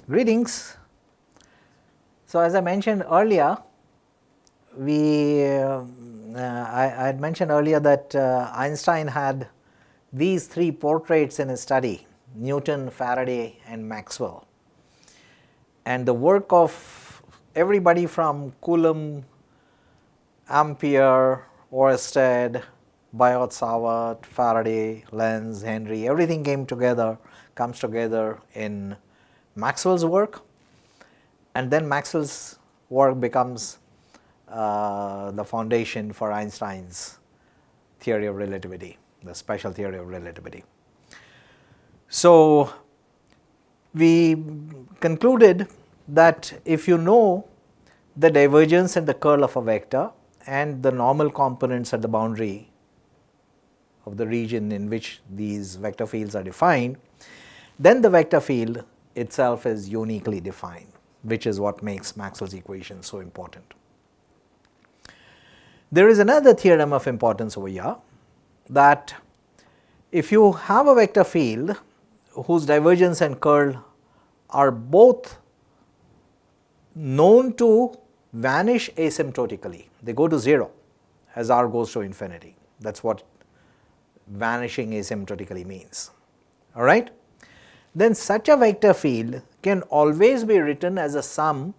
Greetings. So, as I mentioned earlier, I had mentioned earlier that Einstein had these three portraits in his study: Newton, Faraday and Maxwell. And the work of everybody from Coulomb, Ampere, Oersted, Biot-Savart, Faraday, Lenz, Henry, everything comes together in Maxwell's work, and then Maxwell's work becomes the foundation for Einstein's theory of relativity, the special theory of relativity. So, we concluded that if you know the divergence and the curl of a vector and the normal components at the boundary of the region in which these vector fields are defined, then the vector field itself is uniquely defined, which is what makes Maxwell's equation so important. There is another theorem of importance over here, that if you have a vector field whose divergence and curl are both known to vanish asymptotically, they go to 0 as r goes to infinity. That is what vanishing asymptotically means. All right? Then such a vector field can always be written as a sum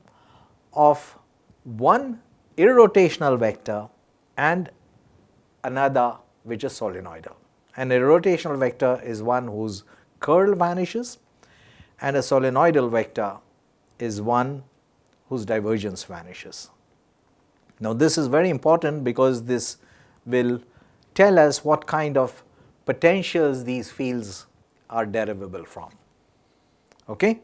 of one irrotational vector and another which is solenoidal. An irrotational vector is one whose curl vanishes, and a solenoidal vector is one whose divergence vanishes. Now, this is very important because this will tell us what kind of potentials these fields are derivable from. Okay?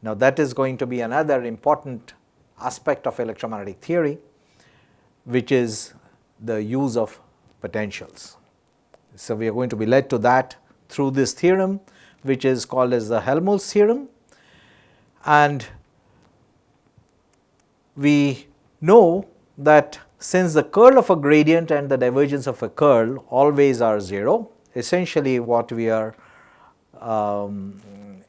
Now, that is going to be another important aspect of electromagnetic theory, which is the use of potentials. So, we are going to be led to that through this theorem, which is called as the Helmholtz theorem, and we know that since the curl of a gradient and the divergence of a curl always are 0, essentially what we are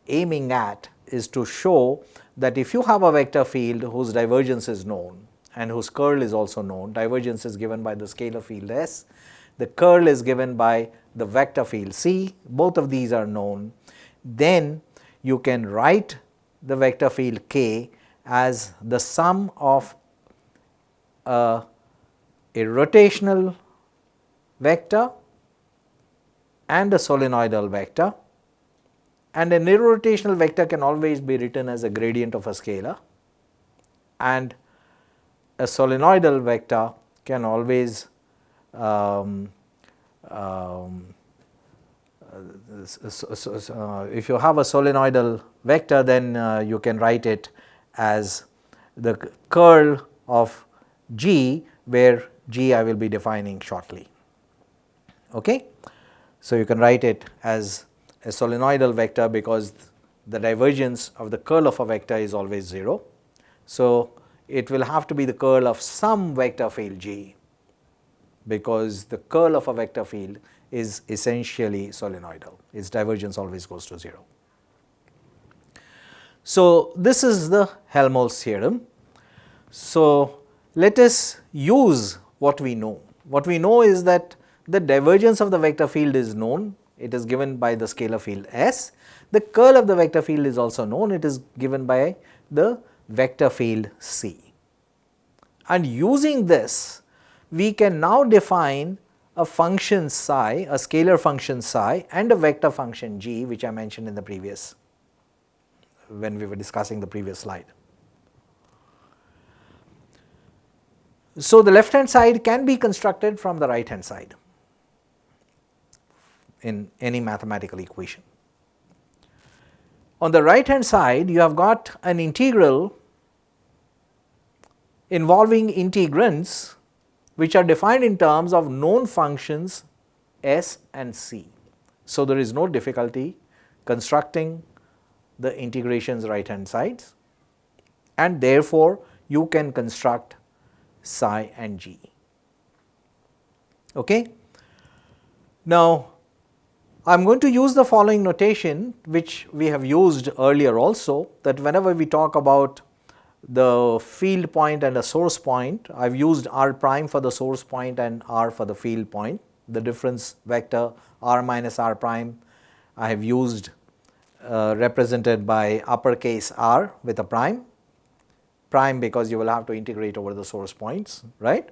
aiming at is to show that if you have a vector field whose divergence is known and whose curl is also known, divergence is given by the scalar field S, the curl is given by the vector field C, both of these are known, then you can write the vector field K as the sum of a rotational vector and a solenoidal vector, and an irrotational vector can always be written as a gradient of a scalar, and a solenoidal vector can always if you have a solenoidal vector, then you can write it as the curl of G, where G I will be defining shortly. Okay? So, you can write it as a solenoidal vector because the divergence of the curl of a vector is always 0. So, it will have to be the curl of some vector field G, because the curl of a vector field is essentially solenoidal, its divergence always goes to 0. So, this is the Helmholtz theorem. So, let us use what we know. What we know is that the divergence of the vector field is known, it is given by the scalar field S. The curl of the vector field is also known, it is given by the vector field C. And using this, we can now define a function psi, a scalar function psi, and a vector function G, which I mentioned in the previous, when we were discussing the previous slide. So, the left hand side can be constructed from the right hand side in any mathematical equation. On the right hand side, you have got an integral involving integrands which are defined in terms of known functions S and C. So, there is no difficulty constructing the integrations right hand sides, and therefore, you can construct psi and G. Okay? Now, I am going to use the following notation which we have used earlier also, that whenever we talk about the field point and a source point, I have used r prime for the source point and r for the field point. The difference vector r minus r prime I have used represented by uppercase R with a prime because you will have to integrate over the source points, right.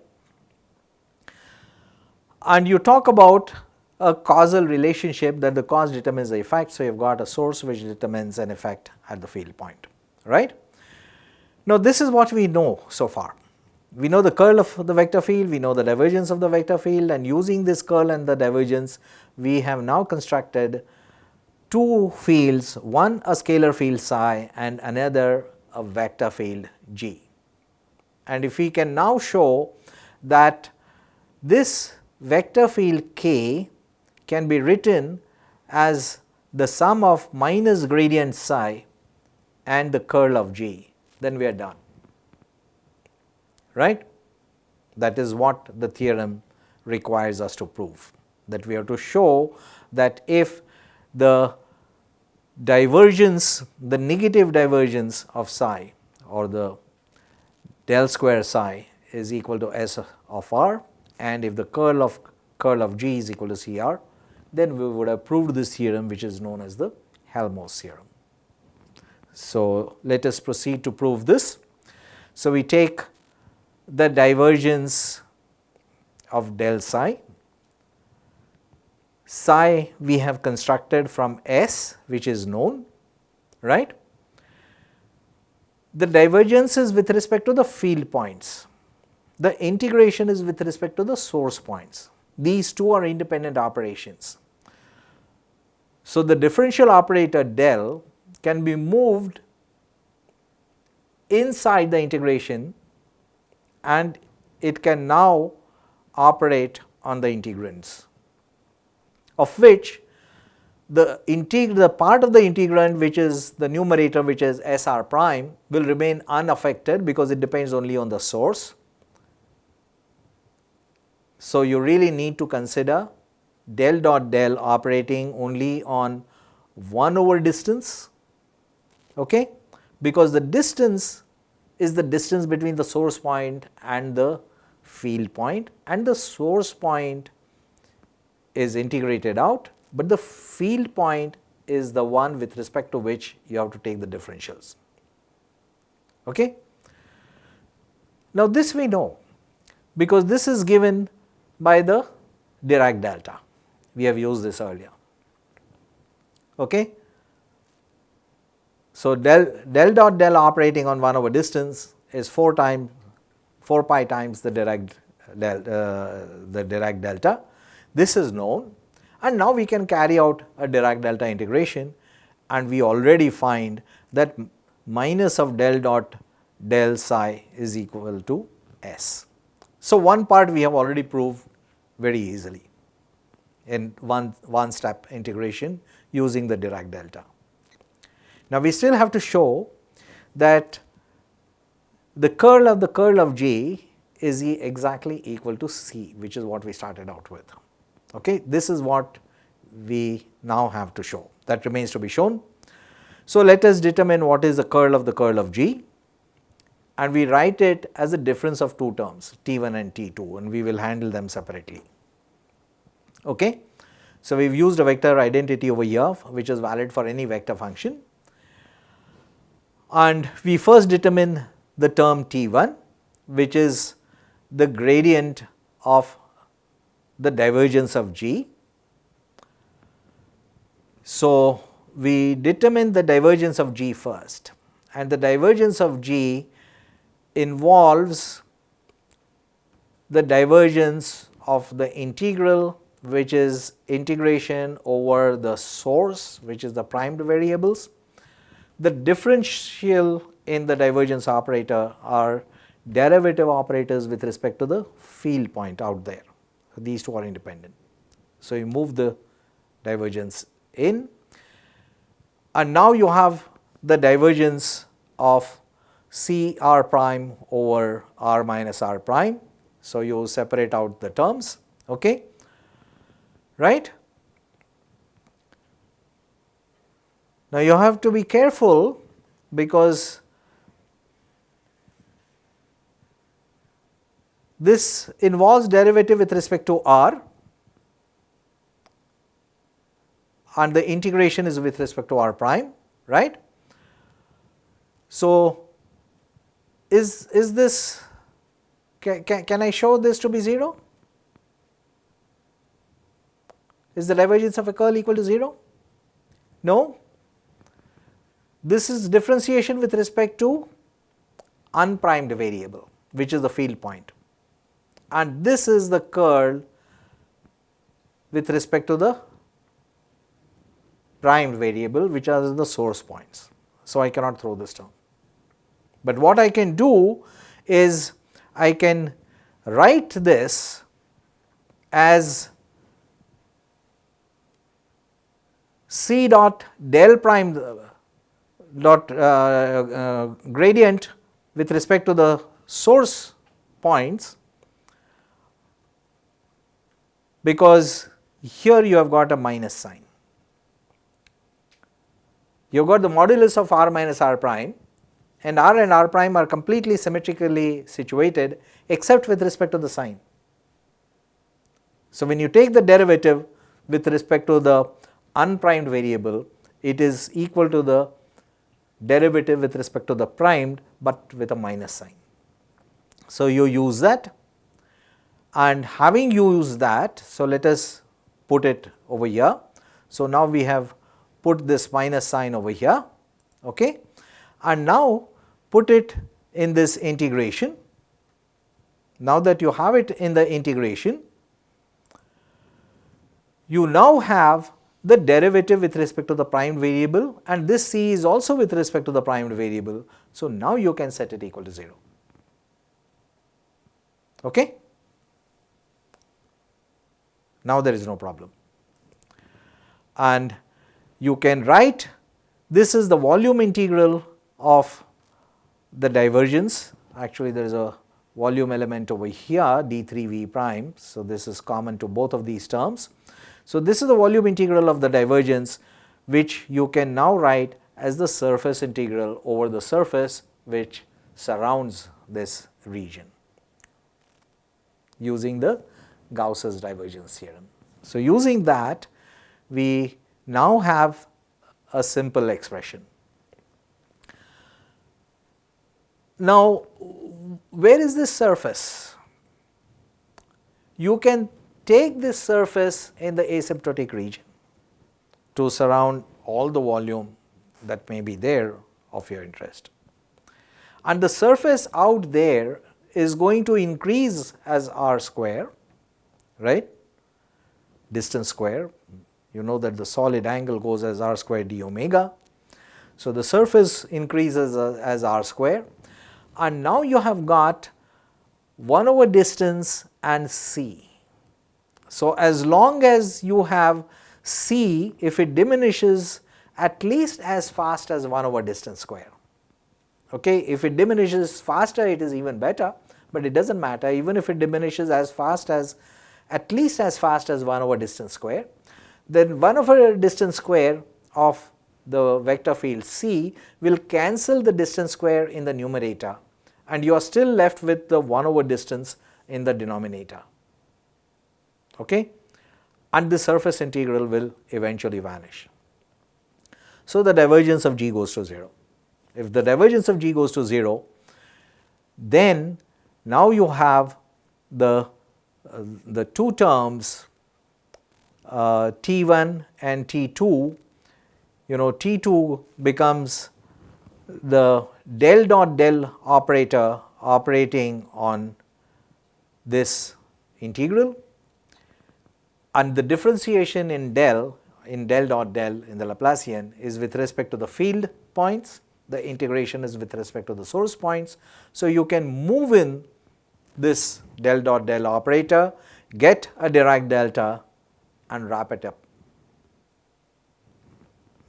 And you talk about a causal relationship, that the cause determines the effect. So, you have got a source which determines an effect at the field point, right. Now, this is what we know so far. We know the curl of the vector field, we know the divergence of the vector field, and using this curl and the divergence, we have now constructed two fields, one a scalar field psi and another a vector field g. And if we can now show that this vector field k can be written as the sum of minus gradient psi and the curl of g, then we are done, right. That is what the theorem requires us to prove, that we have to show that if the divergence, the negative divergence of psi or the del square psi is equal to S of r, and if the curl of g is equal to CR, then we would have proved this theorem, which is known as the Helmholtz theorem. So, let us proceed to prove this. So, we take the divergence of del psi. Psi we have constructed from S, which is known, right. The divergence is with respect to the field points. The integration is with respect to the source points. These two are independent operations. So, the differential operator del can be moved inside the integration, and it can now operate on the integrands, of which the part of the integrand, which is the numerator, which is SR prime, will remain unaffected because it depends only on the source. So, you really need to consider del dot del operating only on 1 over distance, okay, because the distance is the distance between the source point and the field point, and the source point is integrated out, but the field point is the one with respect to which you have to take the differentials. Okay. Now, this we know because this is given by the Dirac delta. We have used this earlier. Okay. So, del dot del operating on 1 over distance is 4 pi times the Dirac delta. This is known, and now we can carry out a Dirac delta integration, and we already find that minus of del dot del psi is equal to S. So, one part we have already proved very easily in one step integration using the Dirac delta. Now, we still have to show that the curl of G is exactly equal to C, which is what we started out with. Okay. This is what we now have to show, that remains to be shown. So, let us determine what is the curl of G, and we write it as a difference of two terms, T1 and T2, and we will handle them separately. Okay. So, we have used a vector identity over here, which is valid for any vector function, and we first determine the term T1, which is the gradient of the divergence of G. So, we determine the divergence of G first, and the divergence of G involves the divergence of the integral, which is integration over the source, which is the primed variables. The differential in the divergence operator are derivative operators with respect to the field point out there. So, these two are independent. So, you move the divergence in, and now you have the divergence of C r prime over r minus r prime. So, you separate out the terms, okay, right. Now you have to be careful because this involves derivative with respect to r and the integration is with respect to r prime, right. So, is this, can I show this to be 0? Is the divergence of a curl equal to 0? No. This is differentiation with respect to unprimed variable, which is the field point, and this is the curl with respect to the primed variable, which are the source points. So, I cannot throw this term. But what I can do is I can write this as C dot del prime dot gradient with respect to the source points, because here you have got a minus sign. You have got the modulus of r minus r prime, and r prime are completely symmetrically situated except with respect to the sign. So, when you take the derivative with respect to the unprimed variable, it is equal to the derivative with respect to the primed, but with a minus sign. So, you use that, and having used that, so let us put it over here. So, now we have put this minus sign over here, okay, and now put it in this integration. Now that you have it in the integration, you now have the derivative with respect to the primed variable, and this c is also with respect to the primed variable. So, now you can set it equal to 0. Okay? Now there is no problem, and you can write this is the volume integral of the divergence. Actually, there is a volume element over here d3 v prime. So, this is common to both of these terms. So, this is the volume integral of the divergence, which you can now write as the surface integral over the surface which surrounds this region using the Gauss's divergence theorem. So, using that, we now have a simple expression. Now, where is this surface? You can take this surface in the asymptotic region to surround all the volume that may be there of your interest. And the surface out there is going to increase as r square, right, distance square. You know that the solid angle goes as r square d omega. So, the surface increases as r square, and now you have got 1 over distance and c. So, as long as you have c, if it diminishes at least as fast as 1 over distance square, okay. If it diminishes faster, it is even better, but it does not matter. Even if it diminishes as fast as, at least as fast as 1 over distance square, then 1 over distance square of the vector field c will cancel the distance square in the numerator, and you are still left with the 1 over distance in the denominator, okay, and the surface integral will eventually vanish. So, the divergence of G goes to 0. If the divergence of G goes to 0, then now you have the two terms T1 and T2. You know, T2 becomes the del dot del operator operating on this integral, and the differentiation in del dot del in the Laplacian is with respect to the field points, the integration is with respect to the source points. So, you can move in this del dot del operator, get a Dirac delta and wrap it up,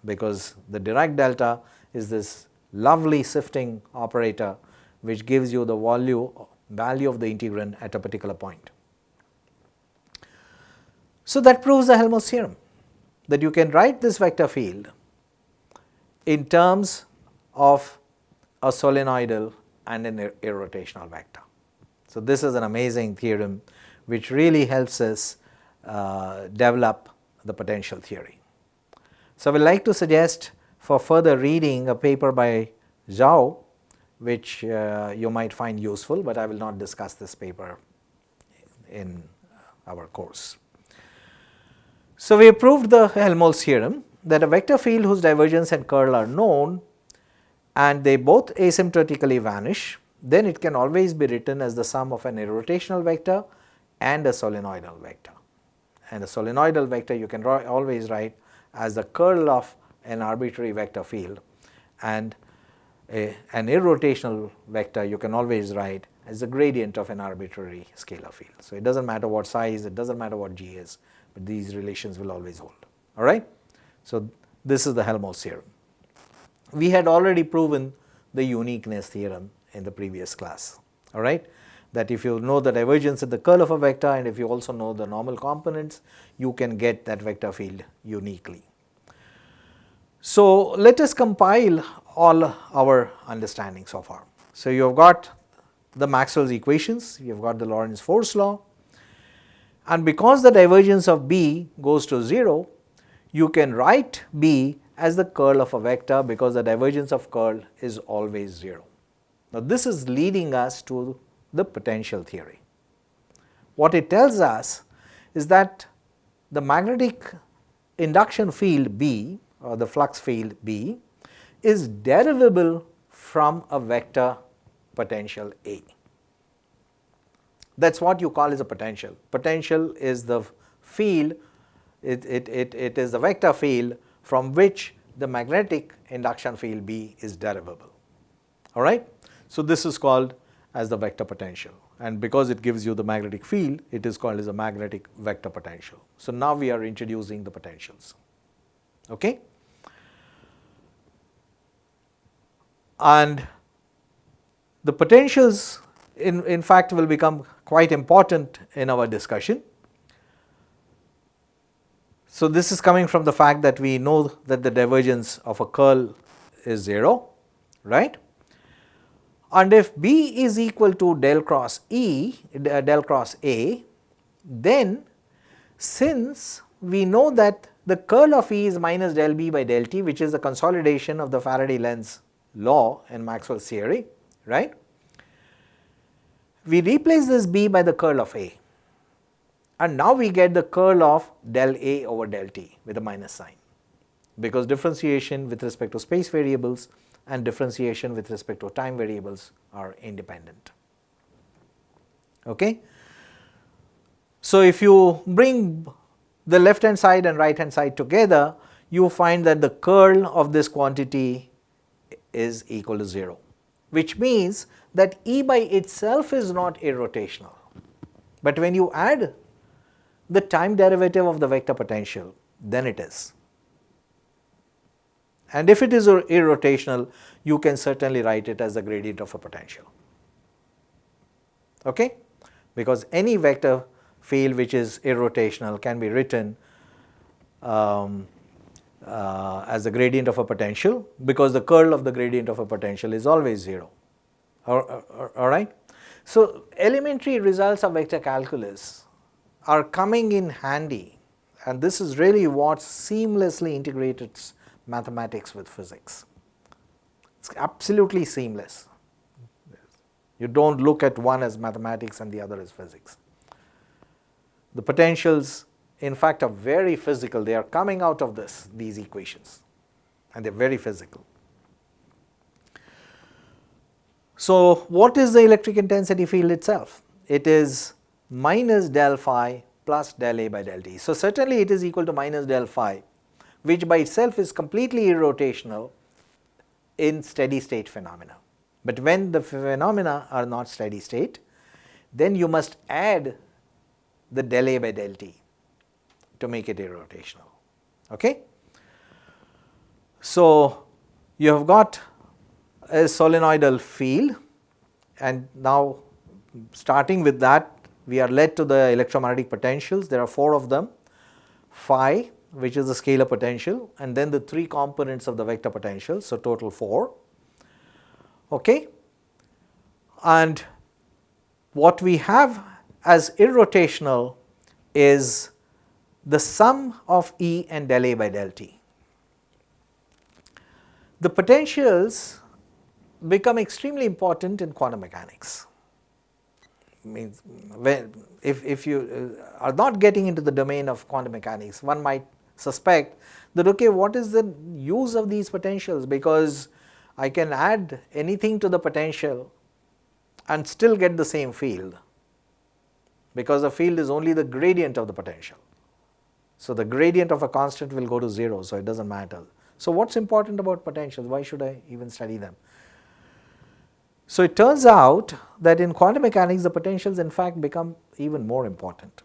because the Dirac delta is this lovely shifting operator which gives you the value of the integrand at a particular point. So, that proves the Helmholtz theorem, that you can write this vector field in terms of a solenoidal and an irrotational vector. So, this is an amazing theorem which really helps us develop the potential theory. So, I would like to suggest for further reading a paper by Zhao, which you might find useful, but I will not discuss this paper in our course. So, we have proved the Helmholtz theorem that a vector field whose divergence and curl are known and they both asymptotically vanish, then it can always be written as the sum of an irrotational vector and a solenoidal vector. And a solenoidal vector you can always write as the curl of an arbitrary vector field, and an irrotational vector you can always write as the gradient of an arbitrary scalar field. So, it does not matter what size, it does not matter what g is, but these relations will always hold. All right. So, this is the Helmholtz theorem. We had already proven the uniqueness theorem in the previous class, all right, that if you know the divergence at the curl of a vector and if you also know the normal components, you can get that vector field uniquely. So, let us compile all our understanding so far. So, you have got the Maxwell's equations, you have got the Lorentz force law, and because the divergence of B goes to 0, you can write B as the curl of a vector because the divergence of curl is always 0. Now, this is leading us to the potential theory. What it tells us is that the magnetic induction field B, or the flux field B, is derivable from a vector potential A. That is what you call as a potential. Potential is the field, it is the vector field from which the magnetic induction field B is derivable. All right. So, this is called as the vector potential, and because it gives you the magnetic field, it is called as a magnetic vector potential. So, now we are introducing the potentials. Okay. And the potentials in fact will become quite important in our discussion. So, this is coming from the fact that we know that the divergence of a curl is 0, right. And if B is equal to del cross E, del cross A, then since we know that the curl of E is minus del B by del T, which is the consolidation of the Faraday-Lenz law in Maxwell's theory, right, we replace this B by the curl of A, and now we get the curl of del A over del T with a minus sign, because differentiation with respect to space variables and differentiation with respect to time variables are independent. Okay. So, if you bring the left hand side and right hand side together, you find that the curl of this quantity is equal to 0, which means that E by itself is not irrotational, but when you add the time derivative of the vector potential, then it is. And if it is irrotational, you can certainly write it as the gradient of a potential. Okay? Because any vector field which is irrotational can be written as the gradient of a potential, because the curl of the gradient of a potential is always 0. All right? So, elementary results of vector calculus are coming in handy, and this is really what seamlessly integrates mathematics with physics. It is absolutely seamless. You do not look at one as mathematics and the other as physics. The potentials in fact are very physical, they are coming out of these equations, and they are very physical. So, what is the electric intensity field itself? It is minus del phi plus del A by del T. So, certainly it is equal to minus del phi, which by itself is completely irrotational in steady state phenomena. But when the phenomena are not steady state, then you must add the del A by del T to make it irrotational. Okay? So, you have got a solenoidal field, and now starting with that we are led to the electromagnetic potentials. There are 4 of them: phi, which is the scalar potential, and then the 3 components of the vector potential, so total 4. Okay? And what we have as irrotational is the sum of E and del A by del T. The potentials become extremely important in quantum mechanics. Means if you are not getting into the domain of quantum mechanics, one might suspect that, okay, what is the use of these potentials, because I can add anything to the potential and still get the same field, because the field is only the gradient of the potential. So, the gradient of a constant will go to 0, so it does not matter. So, what is important about potentials? Why should I even study them? So, it turns out that in quantum mechanics the potentials in fact become even more important,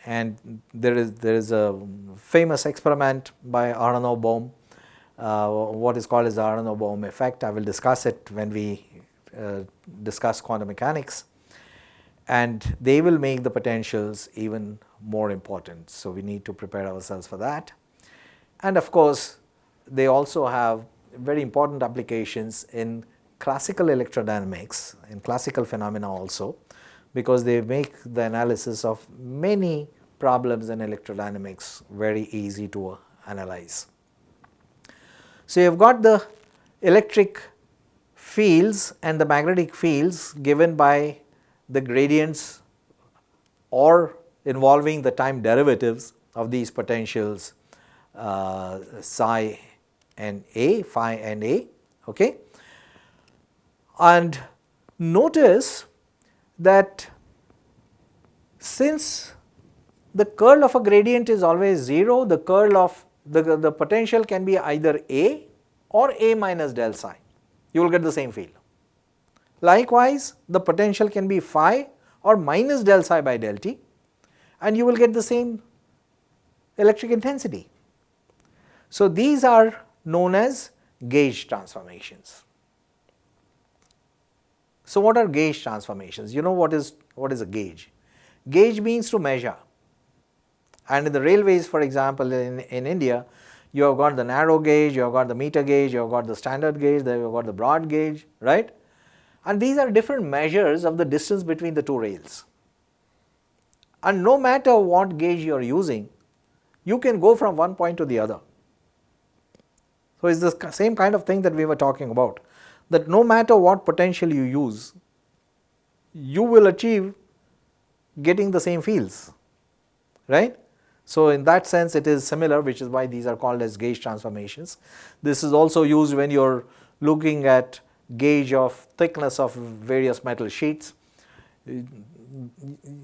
and there is a famous experiment by Aharonov-Bohm, what is called as the Aharonov-Bohm effect. I will discuss it when we discuss quantum mechanics, and they will make the potentials even more important. So, we need to prepare ourselves for that, and of course they also have very important applications in classical electrodynamics, in classical phenomena also, because they make the analysis of many problems in electrodynamics very easy to analyze. So, you have got the electric fields and the magnetic fields given by the gradients or involving the time derivatives of these potentials psi and A, phi and A. Okay? And notice that since the curl of a gradient is always 0, the curl of the potential can be either A or A minus del psi, you will get the same field. Likewise, the potential can be phi or minus del psi by del T, and you will get the same electric intensity. So, these are known as gauge transformations. So, what are gauge transformations? You know what is a gauge? Gauge means to measure, and in the railways, for example, in India, you have got the narrow gauge, you have got the meter gauge, you have got the standard gauge, then you have got the broad gauge, right? And these are different measures of the distance between the 2 rails. And no matter what gauge you are using, you can go from one point to the other. So, it's the same kind of thing that we were talking about, that no matter what potential you use, you will achieve getting the same fields, right. So, in that sense it is similar, which is why these are called as gauge transformations. This is also used when you are looking at gauge of thickness of various metal sheets.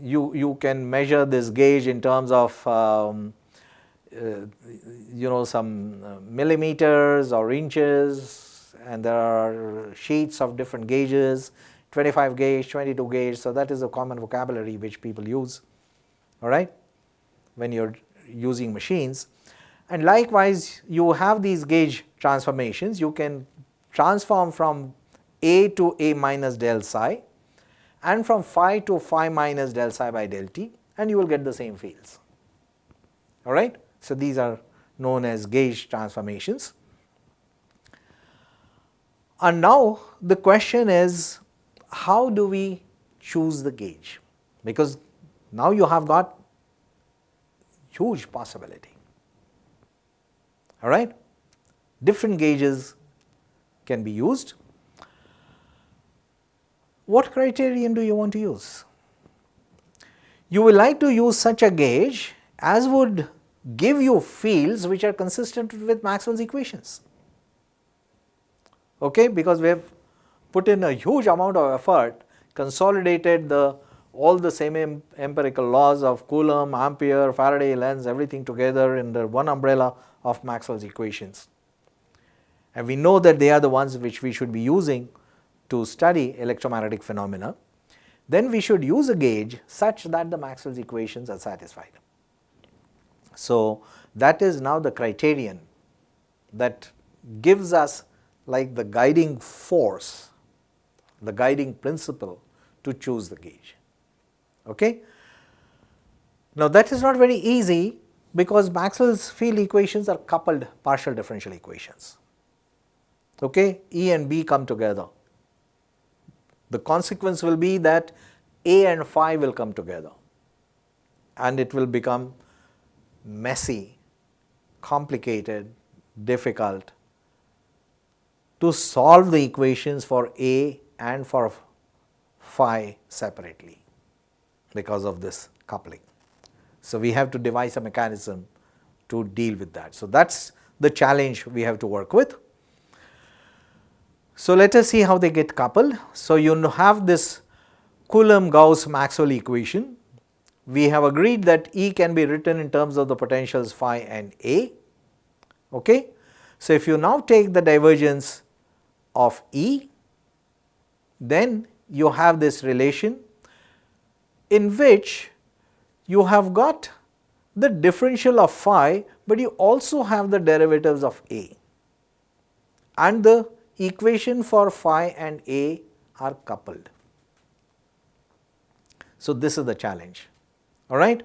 You can measure this gauge in terms of some millimeters or inches, and there are sheets of different gauges, 25 gauge, 22 gauge. So, that is a common vocabulary which people use, all right, when you are using machines. And likewise, you have these gauge transformations. You can transform from A to A minus del psi and from phi to phi minus del psi by del T, and you will get the same fields, all right. So, these are known as gauge transformations. And now the question is, how do we choose the gauge? Because now you have got huge possibility, all right. Different gauges can be used. What criterion do you want to use? You will like to use such a gauge as would give you fields which are consistent with Maxwell's equations, okay, because we have put in a huge amount of effort, consolidated all the semi-empirical laws of Coulomb, Ampere, Faraday, Lenz, everything together under one umbrella of Maxwell's equations. And we know that they are the ones which we should be using to study electromagnetic phenomena. Then we should use a gauge such that the Maxwell's equations are satisfied. So, that is now the criterion that gives us like the guiding force, the guiding principle to choose the gauge. Okay? Now, that is not very easy Because Maxwell's field equations are coupled partial differential equations. Okay, E and B come together. The consequence will be that A and phi will come together and it will become messy, complicated, difficult to solve the equations for A and for phi separately because of this coupling. So, we have to devise a mechanism to deal with that. So, that is the challenge we have to work with. So, let us see how they get coupled. So, you have this Coulomb-Gauss-Maxwell equation. We have agreed that E can be written in terms of the potentials phi and A. Okay. So, if you now take the divergence of E, then you have this relation in which you have got the differential of phi, but you also have the derivatives of A, and the equation for phi and A are coupled. So, this is the challenge, all right.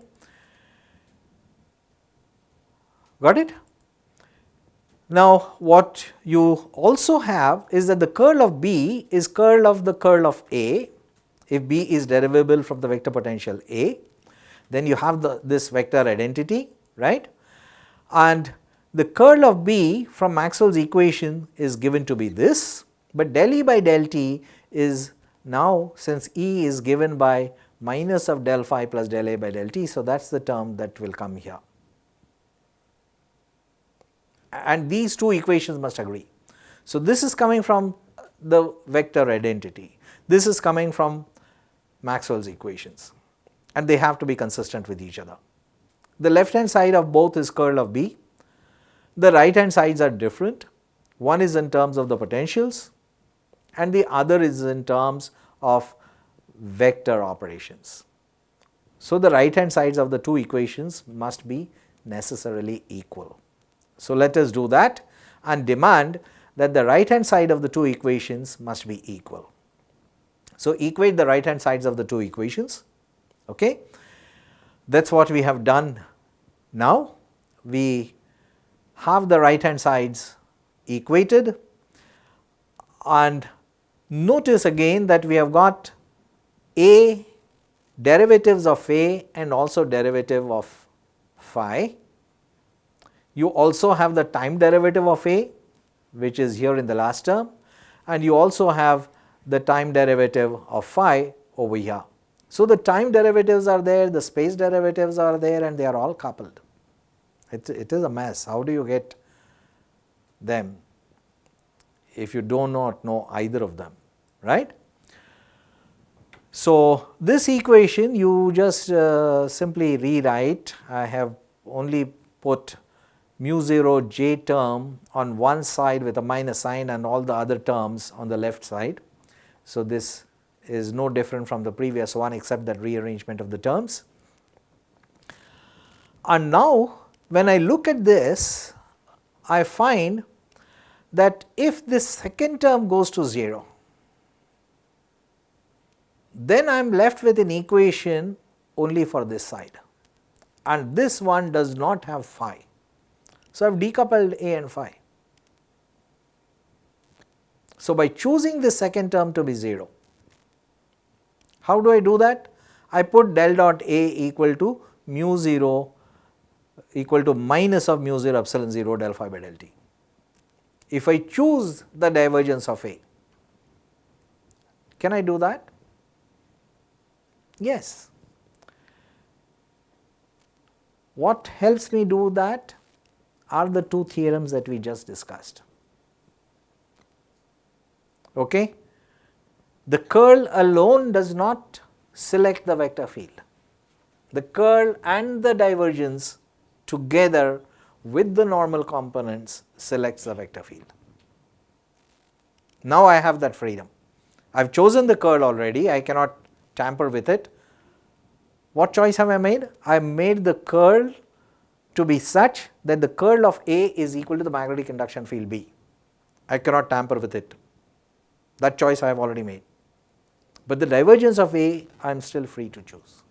Got it? Now, what you also have is that the curl of B is curl of the curl of A, if B is derivable from the vector potential A. Then you have this vector identity, right, and the curl of B from Maxwell's equation is given to be this, but del E by del T is now, since E is given by minus of del phi plus del A by del T. So, that is the term that will come here, and these two equations must agree. So, this is coming from the vector identity, this is coming from Maxwell's equations, and they have to be consistent with each other. The left hand side of both is curl of B, the right hand sides are different, one is in terms of the potentials and the other is in terms of vector operations. So, the right hand sides of the two equations must be necessarily equal. So, let us do that and demand that the right hand side of the two equations must be equal. So, equate the right hand sides of the two equations. Okay. That is what we have done now. We have the right hand sides equated, and notice again that we have got A, derivatives of A and also derivative of phi. You also have the time derivative of A, which is here in the last term, and you also have the time derivative of phi over here. So, the time derivatives are there, the space derivatives are there, and they are all coupled. It is a mess. How do you get them if you do not know either of them, right? So, this equation you just simply rewrite. I have only put mu 0 j term on one side with a minus sign and all the other terms on the left side. So, this is no different from the previous one except that rearrangement of the terms. And now, when I look at this, I find that if this second term goes to 0, then I am left with an equation only for this side, and this one does not have phi. So, I have decoupled A and phi. So, by choosing this second term to be 0, how do I do that? I put del dot A equal to mu 0 equal to minus of mu 0 epsilon 0 del phi by del T. If I choose the divergence of A, can I do that? Yes. What helps me do that are the two theorems that we just discussed. Okay? The curl alone does not select the vector field. The curl and the divergence together with the normal components selects the vector field. Now, I have that freedom. I have chosen the curl already, I cannot tamper with it. What choice have I made? I have made the curl to be such that the curl of A is equal to the magnetic induction field B. I cannot tamper with it. That choice I have already made. But the divergence of A, I am still free to choose.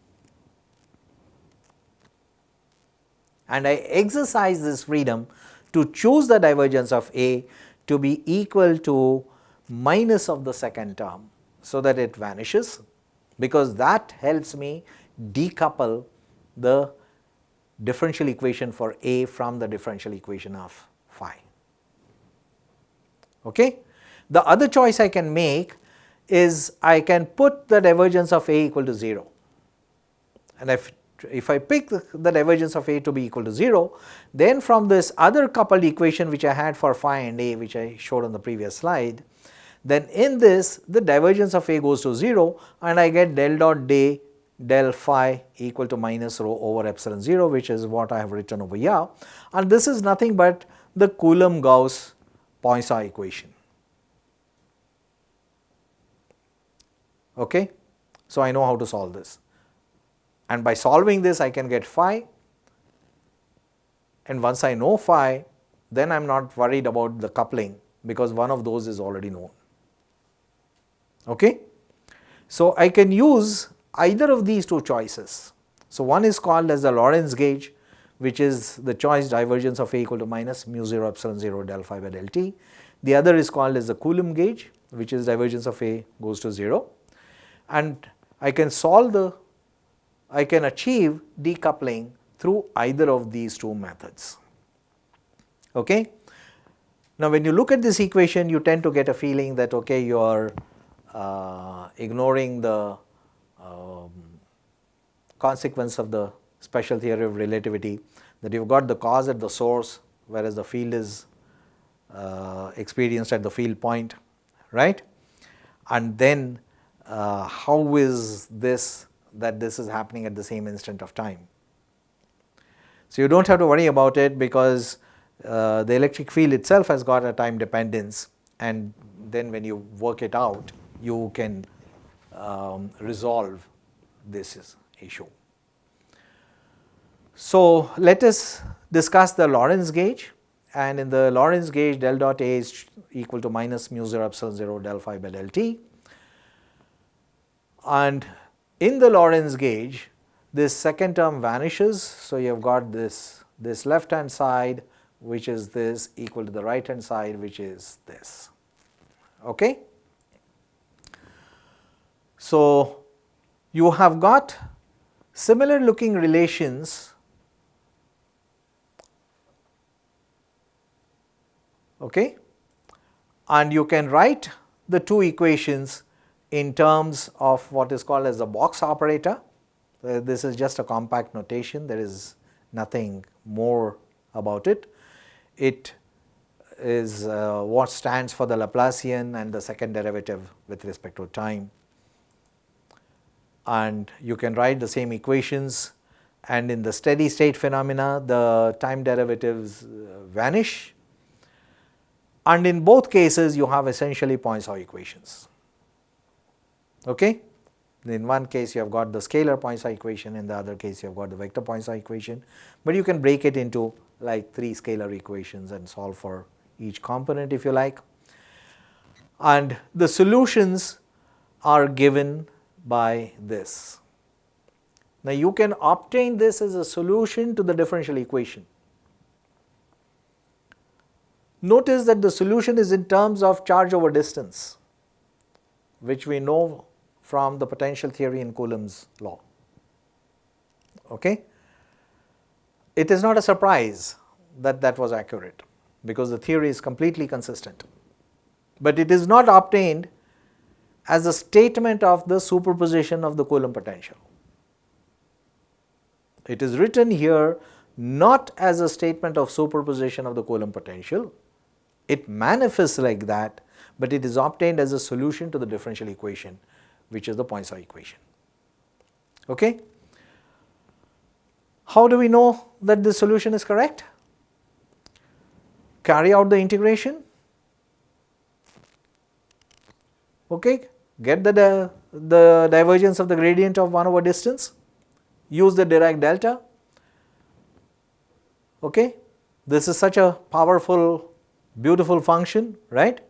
and I exercise this freedom to choose the divergence of A to be equal to minus of the second term, so that it vanishes, because that helps me decouple the differential equation for A from the differential equation of phi. Okay? The other choice I can make is I can put the divergence of A equal to 0, and if I pick the divergence of A to be equal to 0, then from this other coupled equation which I had for phi and A, which I showed on the previous slide, then in this the divergence of A goes to 0 and I get del dot day del phi equal to minus rho over epsilon 0, which is what I have written over here, and this is nothing but the Coulomb-Gauss Poisson equation. Okay? So, I know how to solve this, and by solving this I can get phi, and once I know phi, then I am not worried about the coupling, because one of those is already known. Okay? So, I can use either of these two choices. So, one is called as the Lorentz gauge, which is the choice divergence of A equal to minus mu 0 epsilon 0 del phi by del t. The other is called as the Coulomb gauge, which is divergence of A goes to 0, and I can achieve decoupling through either of these two methods. Okay? Now, when you look at this equation, you tend to get a feeling that, okay, you are ignoring the consequence of the special theory of relativity, that you have got the cause at the source, whereas the field is experienced at the field point, right? And then how is this that this is happening at the same instant of time? So, you do not have to worry about it, because the electric field itself has got a time dependence, and then when you work it out, you can resolve this issue. So, let us discuss the Lorentz gauge, and in the Lorentz gauge del dot A is equal to minus mu 0 epsilon 0 del phi by del t, and in the Lorentz gauge this second term vanishes. So, you have got this left hand side, which is this, equal to the right hand side, which is this. Okay? So, you have got similar looking relations, okay, and you can write the two equations in terms of what is called as the box operator. This is just a compact notation, there is nothing more about it. It is what stands for the Laplacian and the second derivative with respect to time, and you can write the same equations, and in the steady state phenomena the time derivatives vanish, and in both cases you have essentially Poisson equations. Okay? In one case you have got the scalar Poisson equation, in the other case you have got the vector Poisson equation, but you can break it into like 3 scalar equations and solve for each component if you like, and the solutions are given by this. Now, you can obtain this as a solution to the differential equation. Notice that the solution is in terms of charge over distance, which we know from the potential theory in Coulomb's law. Okay? It is not a surprise that that was accurate, because the theory is completely consistent, but it is not obtained as a statement of the superposition of the Coulomb potential. It is written here not as a statement of superposition of the Coulomb potential. It manifests like that, but it is obtained as a solution to the differential equation, which is the Poisson equation. Okay? How do we know that this solution is correct? Carry out the integration. Okay? Get the divergence of the gradient of 1 over distance, use the Dirac delta. Okay? This is such a powerful, beautiful function, right?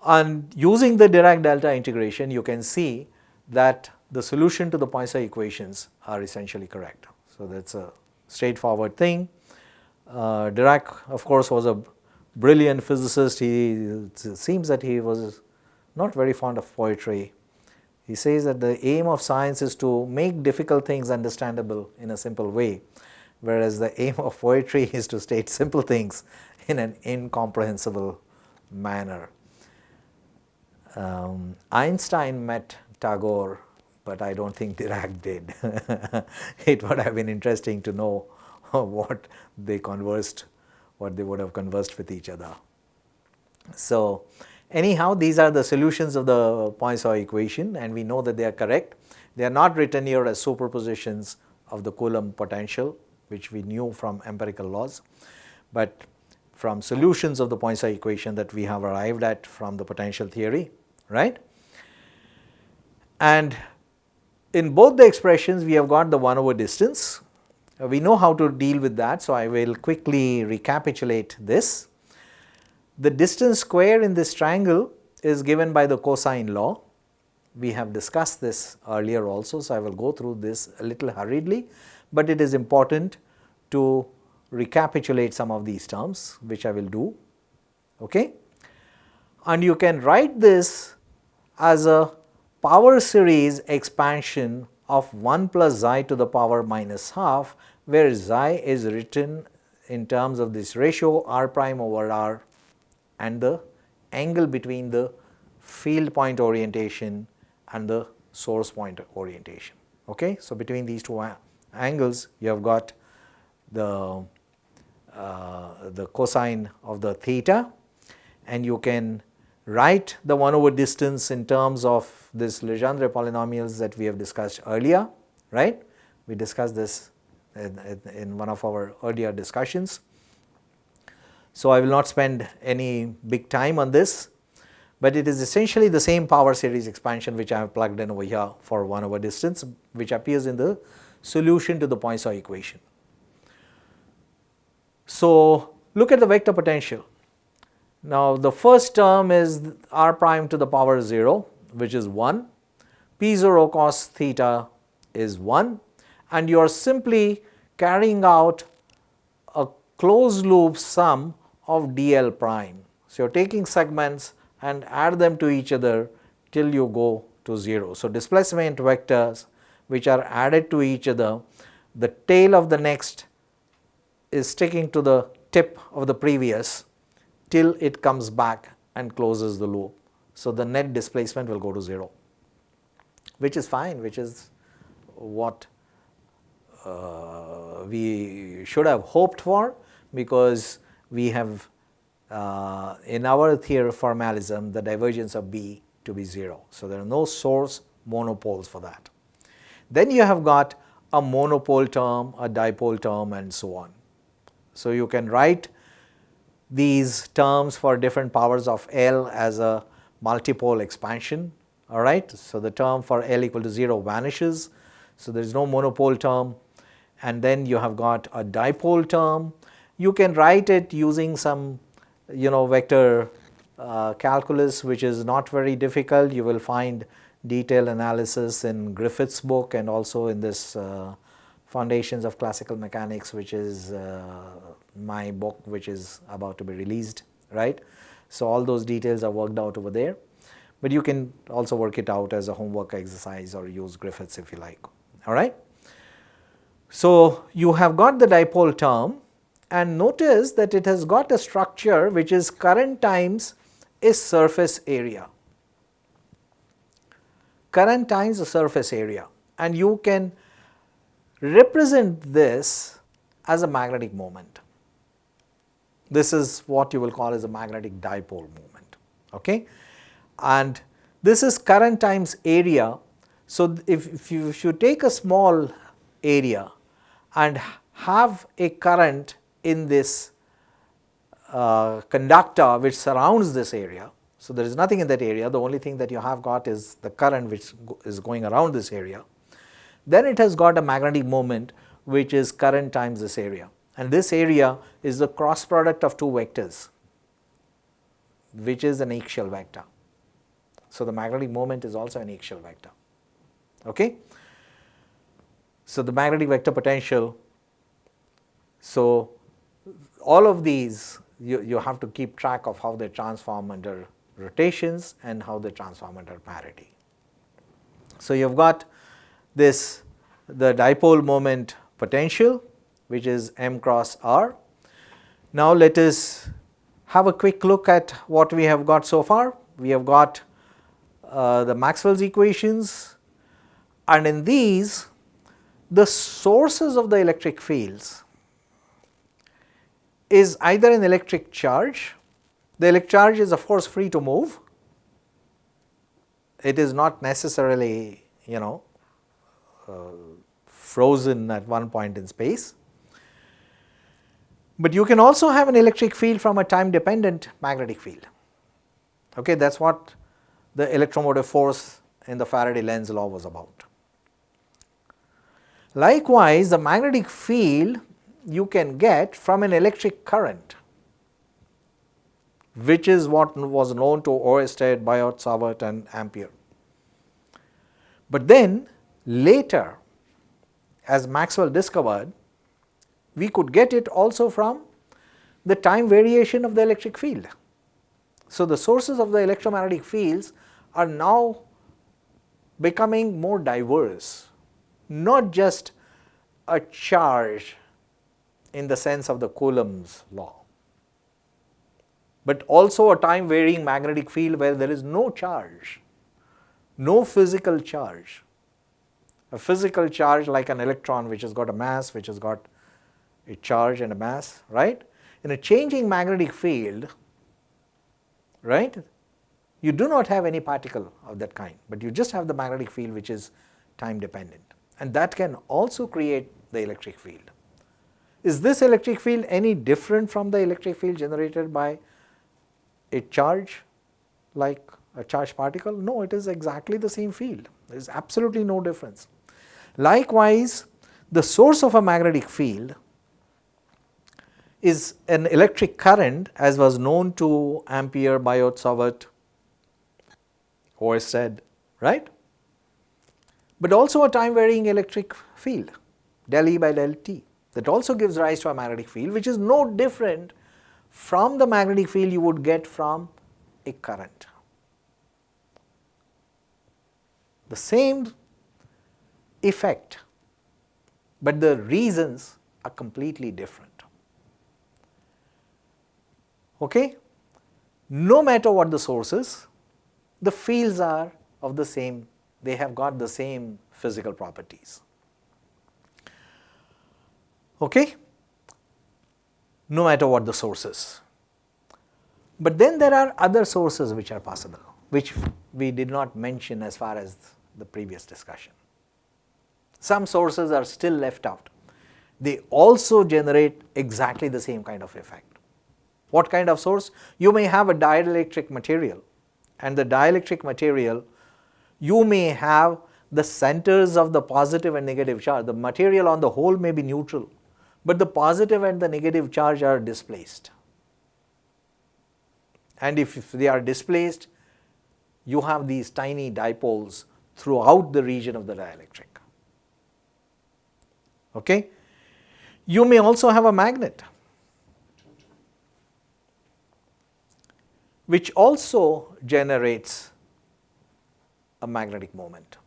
And using the Dirac delta integration, you can see that the solution to the Poisson equations are essentially correct. So that's a straightforward thing. Dirac, of course, was a brilliant physicist. It seems that he was not very fond of poetry. He says that the aim of science is to make difficult things understandable in a simple way, whereas the aim of poetry is to state simple things in an incomprehensible manner. Einstein met Tagore, but I don't think Dirac did. It would have been interesting to know what they conversed, what they would have conversed with each other. So anyhow, these are the solutions of the Poinsot equation, and we know that they are correct. They are not written here as superpositions of the Coulomb potential, which we knew from empirical laws, but from solutions of the Poinsot equation that we have arrived at from the potential theory, right? And in both the expressions, we have got the 1 over distance. We know how to deal with that, so I will quickly recapitulate this. The distance square in this triangle is given by the cosine law. We have discussed this earlier also, so I will go through this a little hurriedly, but it is important to recapitulate some of these terms, which I will do. Okay? And you can write this as a power series expansion of 1 plus xi to the power minus half, where xi is written in terms of this ratio r prime over r and the angle between the field point orientation and the source point orientation. Okay? So between these two angles, you have got the cosine of the theta, and you can write the 1 over distance in terms of this Legendre polynomials that we have discussed earlier, right? We discussed this in one of our earlier discussions. So I will not spend any big time on this, but it is essentially the same power series expansion which I have plugged in over here for 1 over distance, which appears in the solution to the Poinsot equation. So look at the vector potential. Now the first term is r prime to the power 0, which is 1, p0 cos theta is 1, and you are simply carrying out a closed loop sum of dl prime. So you are taking segments and add them to each other till you go to 0. So displacement vectors which are added to each other, the tail of the next is sticking to the tip of the previous till it comes back and closes the loop. So the net displacement will go to 0, which is fine, which is what we should have hoped for, because we have in our theory formalism the divergence of B to be 0. So there are no source monopoles for that. Then you have got a monopole term, a dipole term, and so on. So you can write these terms for different powers of L as a multipole expansion, all right. So the term for L equal to 0 vanishes, so there is no monopole term, and then you have got a dipole term. You can write it using some vector calculus, which is not very difficult. You will find detailed analysis in Griffith's book and also in this Foundations of Classical Mechanics, which is my book, which is about to be released, right? So all those details are worked out over there, but you can also work it out as a homework exercise or use Griffiths if you like, all right? So you have got the dipole term, and notice that it has got a structure which is current times is surface area. Current times the surface area, and you can represent this as a magnetic moment. This is what you will call as a magnetic dipole moment, okay? And this is current times area. So if you should take a small area and have a current in this conductor which surrounds this area, so there is nothing in that area, the only thing that you have got is the current which is going around this area, then it has got a magnetic moment which is current times this area, and this area is the cross product of two vectors, which is an axial vector. So the magnetic moment is also an axial vector, okay? So, the magnetic vector potential, so all of these you have to keep track of how they transform under rotations and how they transform under parity. So, you have got this the dipole moment potential, which is m cross r. Now, let us have a quick look at what we have got so far. We have got the Maxwell's equations, and in these the sources of the electric fields is either an electric charge. The electric charge is of course free to move. It is not necessarily frozen at one point in space. But you can also have an electric field from a time dependent magnetic field. Okay, that is what the electromotive force in the Faraday-Lenz law was about. Likewise, the magnetic field you can get from an electric current, which is what was known to Oersted, Biot-Savart and Ampere. But then later, as Maxwell discovered, we could get it also from the time variation of the electric field. So, the sources of the electromagnetic fields are now becoming more diverse, not just a charge in the sense of the Coulomb's law, but also a time varying magnetic field where there is no charge, no physical charge. A physical charge like an electron which has got a mass, which has got a charge and a mass, right? In a changing magnetic field, right, you do not have any particle of that kind, but you just have the magnetic field which is time dependent, and that can also create the electric field. Is this electric field any different from the electric field generated by a charge like a charged particle? No, it is exactly the same field. There is absolutely no difference. Likewise, the source of a magnetic field is an electric current, as was known to Ampere, Biot-Savart, Oersted, right? But also a time varying electric field, del E by del T, that also gives rise to a magnetic field which is no different from the magnetic field you would get from a current. The same effect, but the reasons are completely different. Okay? No matter what the source is, the fields are of the same, they have got the same physical properties. Okay? No matter what the source is. But then there are other sources which are possible, which we did not mention as far as the previous discussion. Some sources are still left out. They also generate exactly the same kind of effect. What kind of source? You may have a dielectric material, and the dielectric material, you may have the centers of the positive and negative charge. The material on the whole may be neutral, but the positive and the negative charge are displaced. And if they are displaced, you have these tiny dipoles throughout the region of the dielectric. Okay? You may also have a magnet, which also generates a magnetic moment.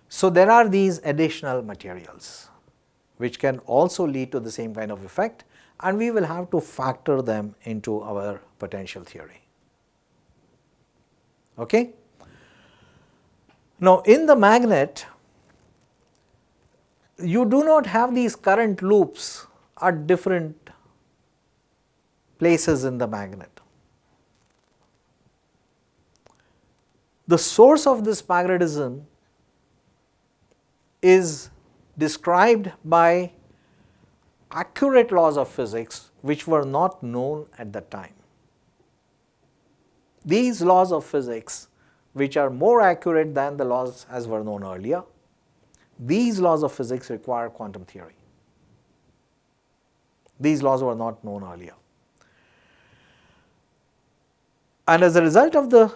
So, there are these additional materials which can also lead to the same kind of effect, and we will have to factor them into our potential theory. Okay? Now, in the magnet, you do not have these current loops at different places in the magnet. The source of this magnetism is described by accurate laws of physics which were not known at that time. These laws of physics, which are more accurate than the laws as were known earlier, these laws of physics require quantum theory. These laws were not known earlier. And as a result of the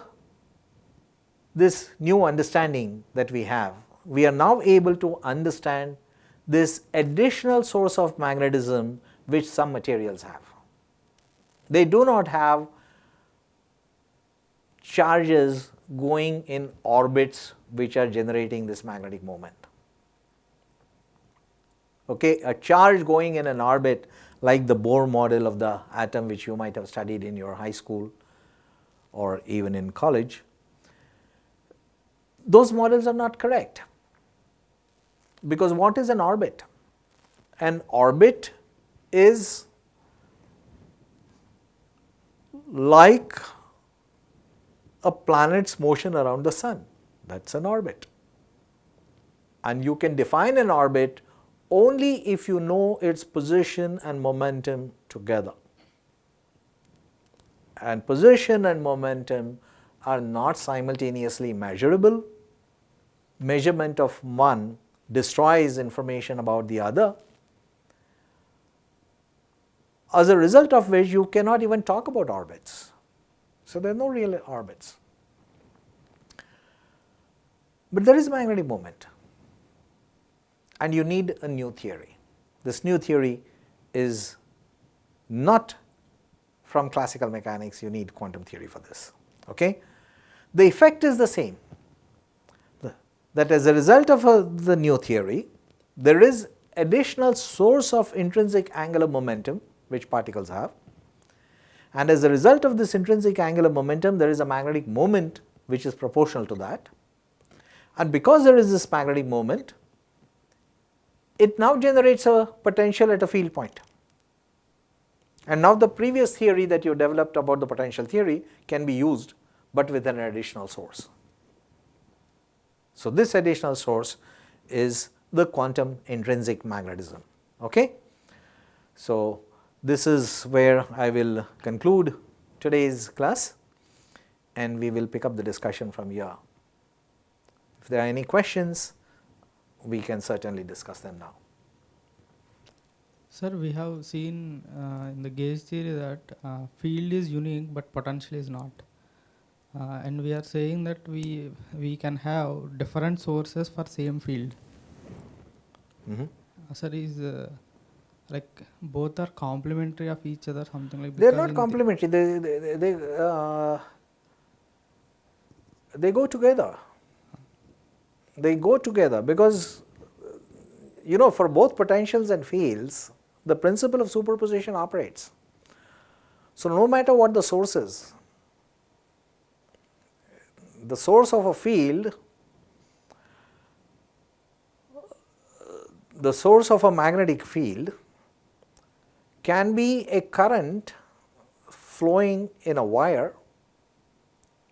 this new understanding that we have, we are now able to understand this additional source of magnetism which some materials have. They do not have charges going in orbits which are generating this magnetic moment. Okay, a charge going in an orbit like the Bohr model of the atom, which you might have studied in your high school or even in college, those models are not correct. Because what is an orbit? An orbit is like a planet's motion around the sun. That's an orbit. And you can define an orbit only if you know its position and momentum together. And position and momentum are not simultaneously measurable. Measurement of one destroys information about the other, as a result of which you cannot even talk about orbits. So there are no real orbits. But there is magnetic moment, and you need a new theory. This new theory is not from classical mechanics, you need quantum theory for this. Okay? The effect is the same, that as a result of the new theory, there is additional source of intrinsic angular momentum which particles have, and as a result of this intrinsic angular momentum, there is a magnetic moment which is proportional to that. And because there is this magnetic moment, it now generates a potential at a field point. And now the previous theory that you developed about the potential theory can be used, but with an additional source. So this additional source is the quantum intrinsic magnetism. Okay? So this is where I will conclude today's class, and we will pick up the discussion from here. If there are any questions, we can certainly discuss them now. Sir, we have seen in the gauge theory that field is unique but potential is not. And we are saying that we can have different sources for same field. Sir, is like both are complementary of each other, something like that? They are not complementary, they go together. They go together because, you know, for both potentials and fields, the principle of superposition operates. So no matter what the source is, the source of a field, the source of a magnetic field can be a current flowing in a wire,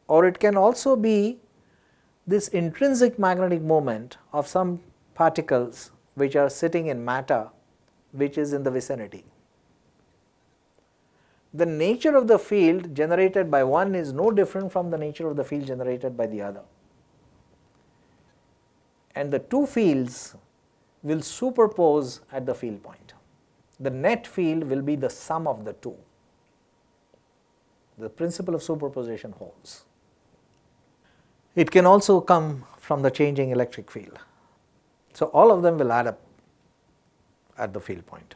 or it can also be this intrinsic magnetic moment of some particles which are sitting in matter which is in the vicinity. The nature of the field generated by one is no different from the nature of the field generated by the other. And the two fields will superpose at the field point. The net field will be the sum of the two. The principle of superposition holds. It can also come from the changing electric field. So all of them will add up at the field point.